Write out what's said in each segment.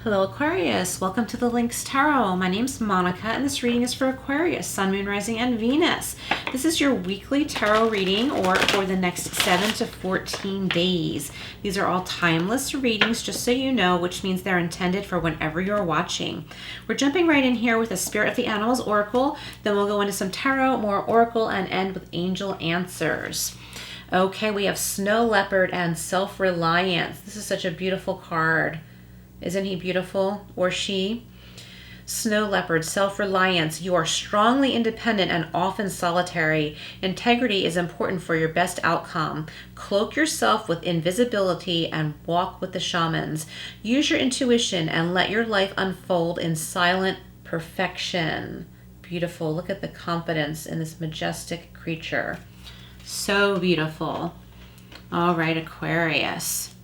Hello Aquarius, welcome to the Lynx Tarot. My name's Monica and this reading is for Aquarius, Sun, Moon, Rising, and Venus. This is your weekly tarot reading or for the next 7 to 14 days. These are all timeless readings, just so you know, which means they're intended for whenever you're watching. We're jumping right in here with a Spirit of the Animals Oracle, then we'll go into some tarot, more Oracle, and end with angel answers. Okay, we have Snow Leopard and Self-Reliance. This is such a beautiful card. Isn't he beautiful? Or she? Snow Leopard, self-reliance. You are strongly independent and often solitary. Integrity is important for your best outcome. Cloak yourself with invisibility and walk with the shamans. Use your intuition and let your life unfold in silent perfection. Beautiful. Look at the confidence in this majestic creature. So beautiful. All right, Aquarius.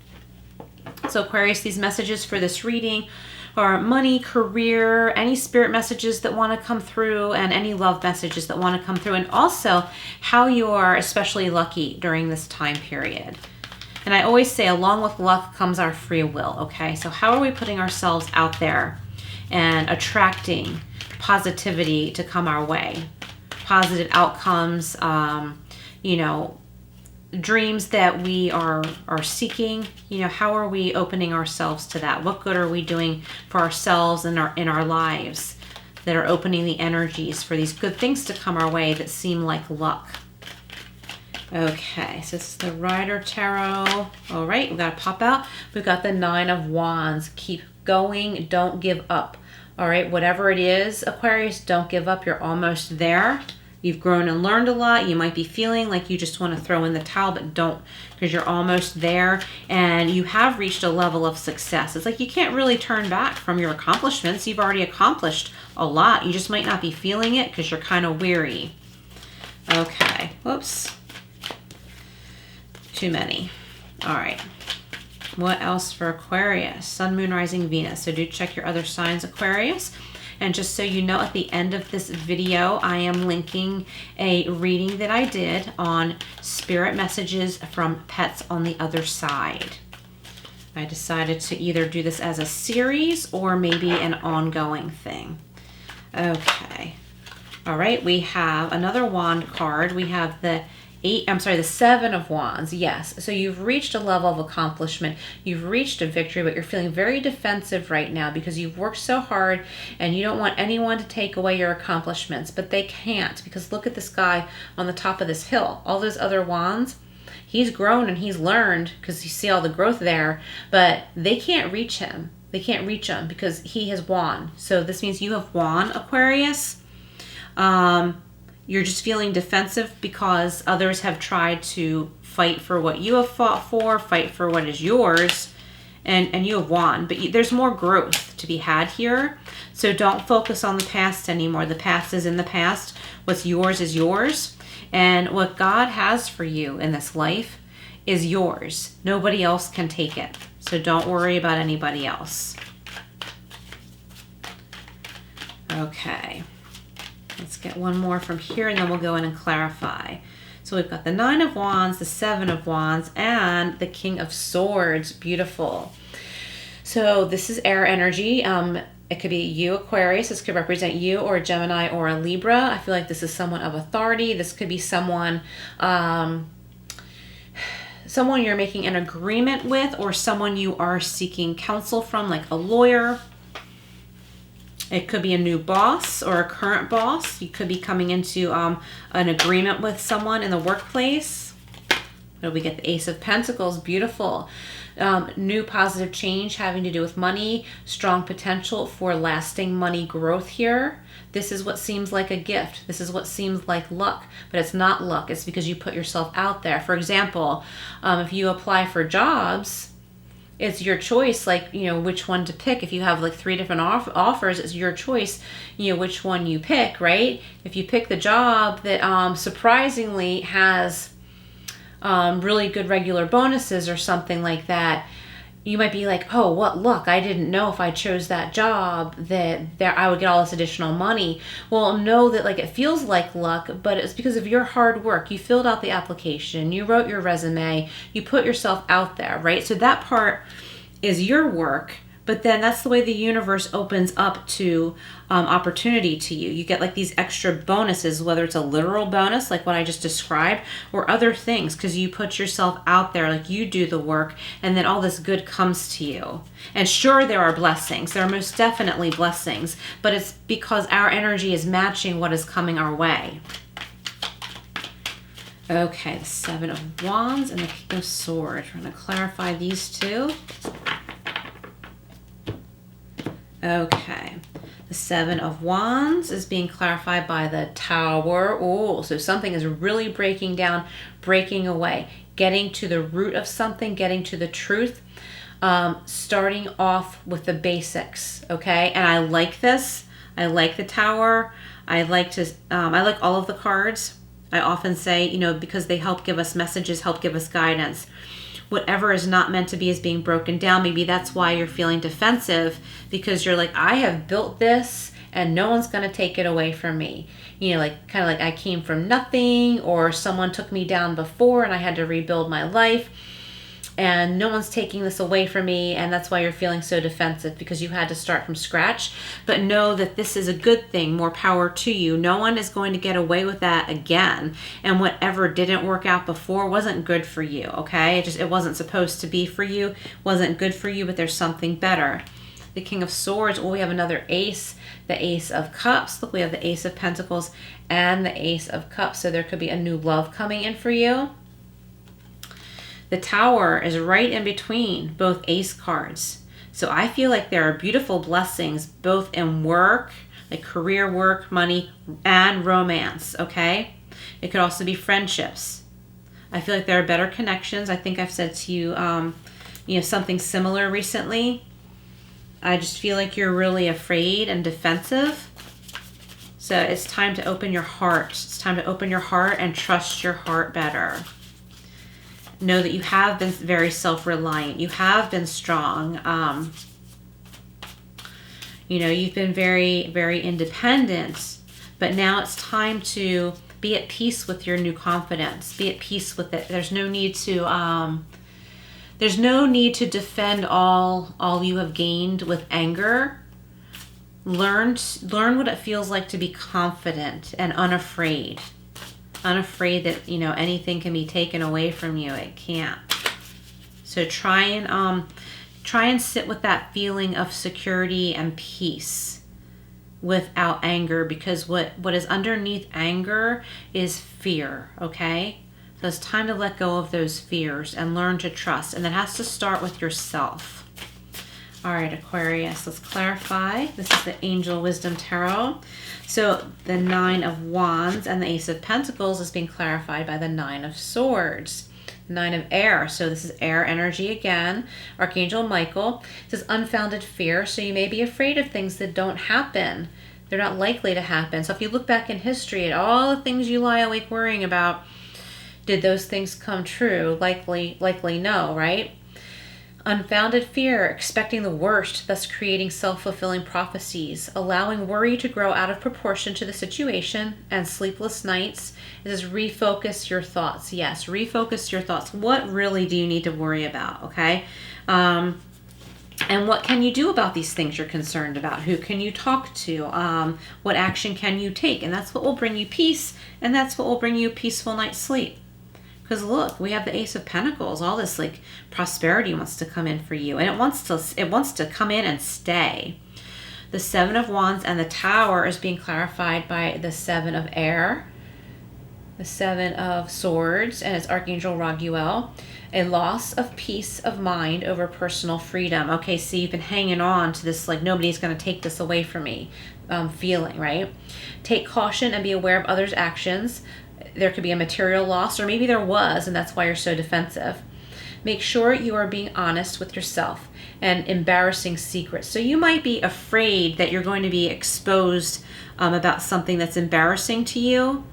So Aquarius, these messages for this reading are money, career, any spirit messages that want to come through, and any love messages that want to come through, and also how you are especially lucky during this time period. And I always say along with luck comes our free will, okay? So how are we putting ourselves out there and attracting positivity to come our way? Positive outcomes, dreams that we are seeking, how are we opening ourselves to that? What good are we doing for ourselves and in our lives that are opening the energies for these good things to come our way that seem like luck? Okay, so this is the Rider Tarot. All right, we got to pop out. We've got the Nine of Wands. Keep going, don't give up. All right, whatever it is, Aquarius, don't give up. You're almost there. You've grown and learned a lot. You might be feeling like you just want to throw in the towel, but don't, because you're almost there and you have reached a level of success. It's like you can't really turn back from your accomplishments. You've already accomplished a lot. You just might not be feeling it because you're kind of weary. Okay, whoops. Too many. All right. What else for Aquarius? Sun, Moon, Rising, Venus. So do check your other signs, Aquarius. And just so you know, at the end of this video, I am linking a reading that I did on spirit messages from pets on the other side. I decided to either do this as a series or maybe an ongoing thing. Okay. All right, we have another wand card. We have the Seven of Wands. Yes, so you've reached a level of accomplishment. You've reached a victory, but you're feeling very defensive right now because you've worked so hard and you don't want anyone to take away your accomplishments, but they can't, because look at this guy on the top of this hill. All those other wands, he's grown and he's learned because you see all the growth there, but they can't reach him. They can't reach him because he has won. So this means you have won, Aquarius. You're just feeling defensive because others have tried to fight for what you have fought for, fight for what is yours, and you have won. But there's more growth to be had here. So don't focus on the past anymore. The past is in the past. What's yours is yours. And what God has for you in this life is yours. Nobody else can take it. So don't worry about anybody else. Okay. Let's get one more from here and then we'll go in and clarify. So we've got the Nine of Wands, the Seven of Wands, and the King of Swords. Beautiful. So this is air energy. It could be you, Aquarius. This could represent you or a Gemini or a Libra. I feel like this is someone of authority. This could be someone you're making an agreement with, or someone you are seeking counsel from, like a lawyer. It could be a new boss or a current boss. You could be coming into an agreement with someone in the workplace. We get the Ace of Pentacles. Beautiful. New positive change having to do with money. Strong potential for lasting money growth here. This is what seems like a gift. This is what seems like luck, but it's not luck. It's because you put yourself out there. For example, if you apply for jobs, it's your choice, like, which one to pick. If you have like 3 different offers, it's your choice, which one you pick, right? If you pick the job that surprisingly has really good regular bonuses or something like that, you might be like, oh, what luck. I didn't know if I chose that job that I would get all this additional money. Well, know that like it feels like luck, but it's because of your hard work. You filled out the application, you wrote your resume, you put yourself out there, right? So that part is your work, But then that's the way the universe opens up to opportunity to you. You get like these extra bonuses, whether it's a literal bonus, like what I just described, or other things, because you put yourself out there, like you do the work, and then all this good comes to you. And sure, there are blessings. There are most definitely blessings, but it's because our energy is matching what is coming our way. Okay, the Seven of Wands and the King of Swords. We're going to clarify these two. Okay, the Seven of Wands is being clarified by the Tower. Oh, so something is really breaking down, breaking away, getting to the root of something, getting to the truth, starting off with the basics, okay? And I like this. I like the Tower. I like all of the cards. I often say, you know, because they help give us messages, help give us guidance. Whatever is not meant to be is being broken down. Maybe that's why you're feeling defensive, because you're like, I have built this and no one's going to take it away from me. You know, like kind of like I came from nothing, or someone took me down before and I had to rebuild my life, and no one's taking this away from me. And that's why you're feeling so defensive, because you had to start from scratch. But know that this is a good thing. More power to you. No one is going to get away with that again. And whatever didn't work out before wasn't good for you, okay? It wasn't supposed to be for you. Wasn't good for you, but there's something better. The King of Swords. Oh, we have another ace. The Ace of Cups. Look, we have the Ace of Pentacles and the Ace of Cups. So there could be a new love coming in for you. The Tower is right in between both ace cards. So I feel like there are beautiful blessings both in work, like career, work, money, and romance, okay? It could also be friendships. I feel like there are better connections. I think I've said to you, you know, something similar recently. I just feel like you're really afraid and defensive. So it's time to open your heart. It's time to open your heart and trust your heart better. Know that you have been very self-reliant. You have been strong. You know, you've been very, very independent. But now it's time to be at peace with your new confidence. Be at peace with it. There's no need to defend all you have gained with anger. Learn what it feels like to be confident and unafraid. Unafraid that, you know, anything can be taken away from you. It can't. So try and sit with that feeling of security and peace without anger, because what is underneath anger is fear, okay? So it's time to let go of those fears and learn to trust, and that has to start with yourself. All right, Aquarius, let's clarify. This is the Angel Wisdom Tarot. So the Nine of Wands and the Ace of Pentacles is being clarified by the Nine of Swords. Nine of Air. So this is air energy again. Archangel Michael. It says unfounded fear. So you may be afraid of things that don't happen. They're not likely to happen. So if you look back in history at all the things you lie awake worrying about, did those things come true? Likely no, right? Unfounded fear, expecting the worst, thus creating self-fulfilling prophecies, allowing worry to grow out of proportion to the situation, and sleepless nights. It says refocus your thoughts. Yes, refocus your thoughts. What really do you need to worry about, okay? And what can you do about these things you're concerned about? Who can you talk to? What action can you take? And that's what will bring you peace, and that's what will bring you a peaceful night's sleep. Because look, we have the Ace of Pentacles. All this like prosperity wants to come in for you, and it wants to come in and stay. The Seven of Wands and the Tower is being clarified by the Seven of Air, the Seven of Swords, and it's Archangel Raguel. A loss of peace of mind over personal freedom. Okay, so you've been hanging on to this like nobody's going to take this away from me feeling, right? Take caution and be aware of others' actions. There could be a material loss, or maybe there was, and that's why you're so defensive. Make sure you are being honest with yourself and embarrassing secrets. So you might be afraid that you're going to be exposed about something that's embarrassing to you.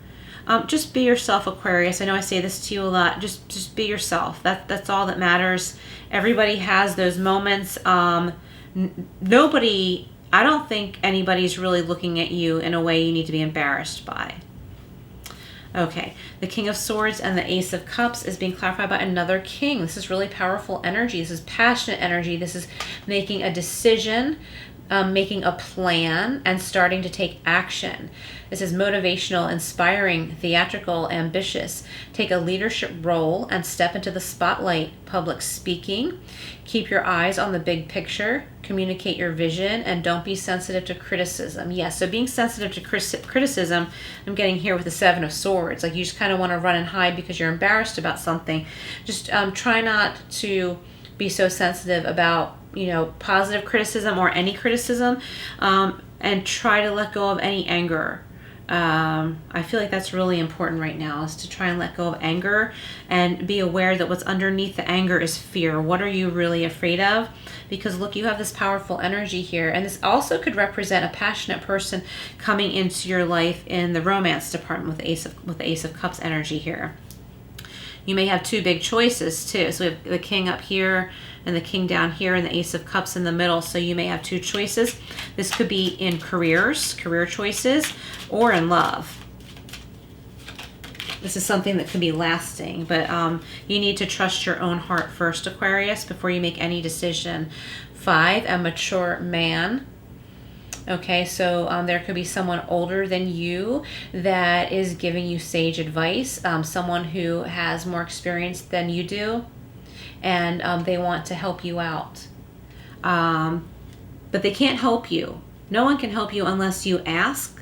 Just be yourself, Aquarius. I know I say this to you a lot. Just be yourself. That's all that matters. Everybody has those moments. I don't think anybody's really looking at you in a way you need to be embarrassed by. Okay, the King of Swords and the Ace of Cups is being clarified by another king. This is really powerful energy. This is passionate energy. This is making a decision, making a plan, and starting to take action. This is motivational, inspiring, theatrical, ambitious. Take a leadership role and step into the spotlight. Public speaking. Keep your eyes on the big picture. Communicate your vision, and don't be sensitive to criticism. Yes, so being sensitive to criticism, I'm getting here with the Seven of Swords. Like you just kind of want to run and hide because you're embarrassed about something. Just try not to be so sensitive about, you know, positive criticism or any criticism, and try to let go of any anger. I feel like that's really important right now, is to try and let go of anger and be aware that what's underneath the anger is fear. What are you really afraid of? Because look, you have this powerful energy here, and this also could represent a passionate person coming into your life in the romance department with the Ace of Cups energy here. You may have two big choices too. So we have the King up here and the King down here and the Ace of Cups in the middle. So you may have two choices. This could be in career choices, or in love. This is something that can be lasting, but you need to trust your own heart first, Aquarius, before you make any decision. 5, a mature man. Okay, so there could be someone older than you that is giving you sage advice, someone who has more experience than you do, and they want to help you out. But they can't help you. No one can help you unless you ask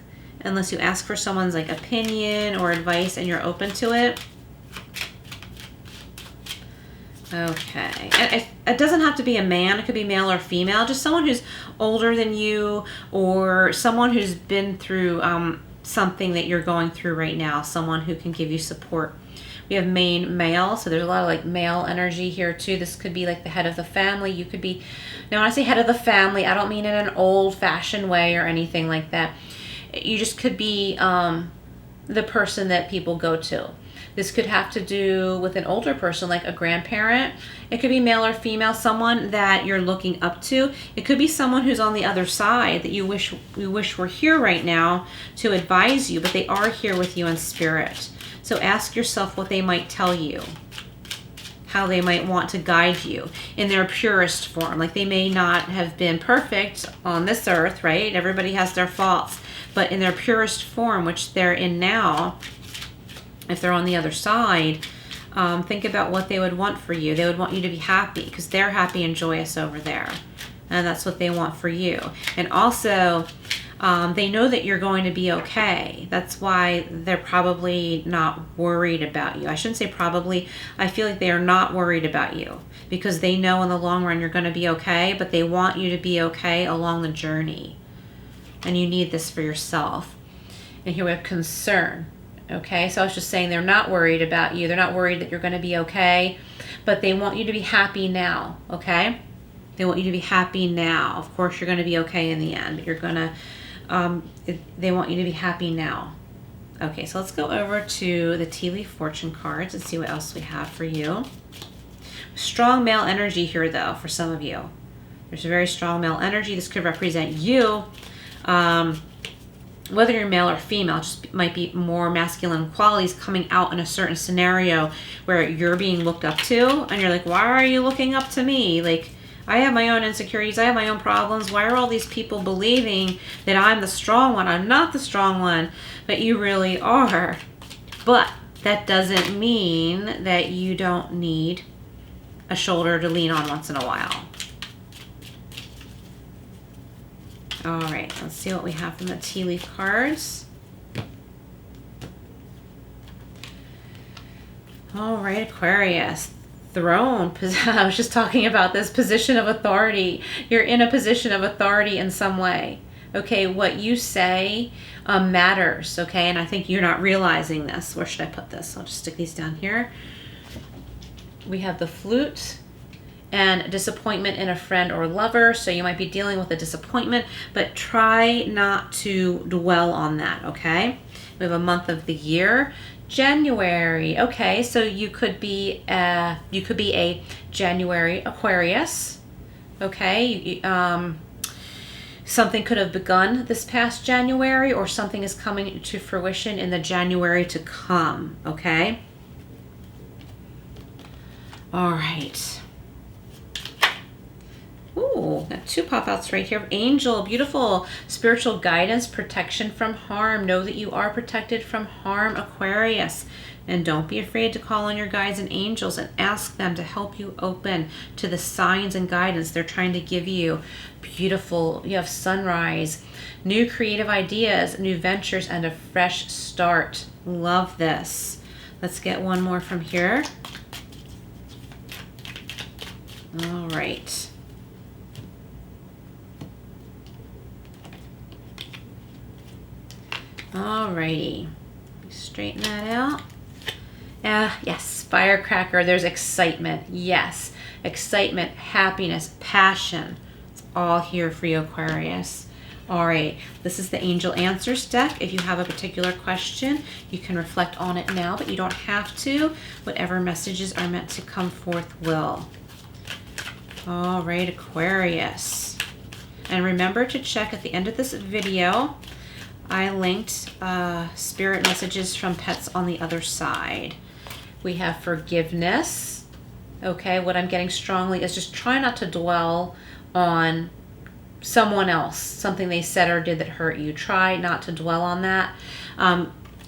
for someone's like opinion or advice and you're open to it. Okay, and it doesn't have to be a man. It could be male or female. Just someone who's older than you, or someone who's been through something that you're going through right now. Someone who can give you support. We have main male, so there's a lot of like male energy here too. This could be like the head of the family. You could be, now when I say head of the family, I don't mean in an old-fashioned way or anything like that. You just could be the person that people go to. This could have to do with an older person, like a grandparent. It could be male or female, someone that you're looking up to. It could be someone who's on the other side that you wish were here right now to advise you, but they are here with you in spirit. So ask yourself what they might tell you, how they might want to guide you in their purest form. Like they may not have been perfect on this earth, right? Everybody has their faults, but in their purest form, which they're in now, if they're on the other side, think about what they would want for you. They would want you to be happy because they're happy and joyous over there. And that's what they want for you. And also, they know that you're going to be okay. That's why they're probably not worried about you. I shouldn't say probably. I feel like they are not worried about you because they know in the long run you're going to be okay, but they want you to be okay along the journey. And you need this for yourself. And here we have concern. Okay, so I was just saying they're not worried about you. They're not worried that you're going to be okay, but they want you to be happy now, okay? They want you to be happy now. Of course, you're going to be okay in the end, but you're going to, they want you to be happy now. Okay, so let's go over to the tea leaf fortune cards and see what else we have for you. Strong male energy here, though, for some of you. There's a very strong male energy. This could represent you. Whether you're male or female, just might be more masculine qualities coming out in a certain scenario where you're being looked up to and you're like, why are you looking up to me? Like, I have my own insecurities. I have my own problems. Why are all these people believing that I'm the strong one? I'm not the strong one, but you really are. But that doesn't mean that you don't need a shoulder to lean on once in a while. All right, let's see what we have from the tea leaf cards. All right, Aquarius. Throne. I was just talking about this position of authority. You're in a position of authority in some way. Okay, what you say matters, okay? And I think you're not realizing this. Where should I put this? I'll just stick these down here. We have the flute and disappointment in a friend or lover. So you might be dealing with a disappointment, but try not to dwell on that, okay? We have a month of the year, January. Okay, so you could be a January Aquarius, okay? Something could have begun this past January, or something is coming to fruition in the January to come, okay? All right. Ooh, got 2 pop-outs right here. Angel, beautiful. Spiritual guidance, protection from harm. Know that you are protected from harm, Aquarius. And don't be afraid to call on your guides and angels and ask them to help you open to the signs and guidance they're trying to give you. Beautiful. You have sunrise, new creative ideas, new ventures, and a fresh start. Love this. Let's get one more from here. All right. Alrighty, straighten that out. Yes, firecracker, there's excitement. Yes, excitement, happiness, passion. It's all here for you, Aquarius. All right, this is the Angel Answers deck. If you have a particular question, you can reflect on it now, but you don't have to. Whatever messages are meant to come forth will. All right, Aquarius. And remember to check at the end of this video. I linked spirit messages from pets on the other side. We have forgiveness. Okay, what I'm getting strongly is just try not to dwell on someone else, something they said or did that hurt you. Try not to dwell on that.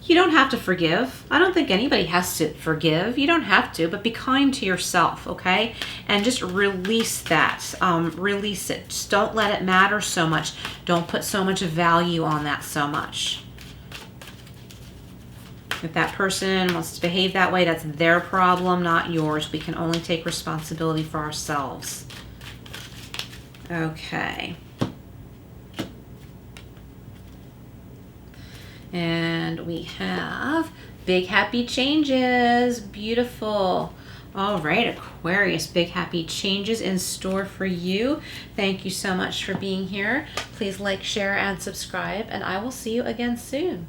You don't have to forgive. I don't think anybody has to forgive. You don't have to, but be kind to yourself, okay? And just release that. Release it. Just don't let it matter so much. Don't put so much value on that so much. If that person wants to behave that way, that's their problem, not yours. We can only take responsibility for ourselves. Okay. And we have big happy changes. Beautiful. All right, Aquarius, big happy changes in store for you. Thank you so much for being here. Please like, share, and subscribe, and I will see you again soon.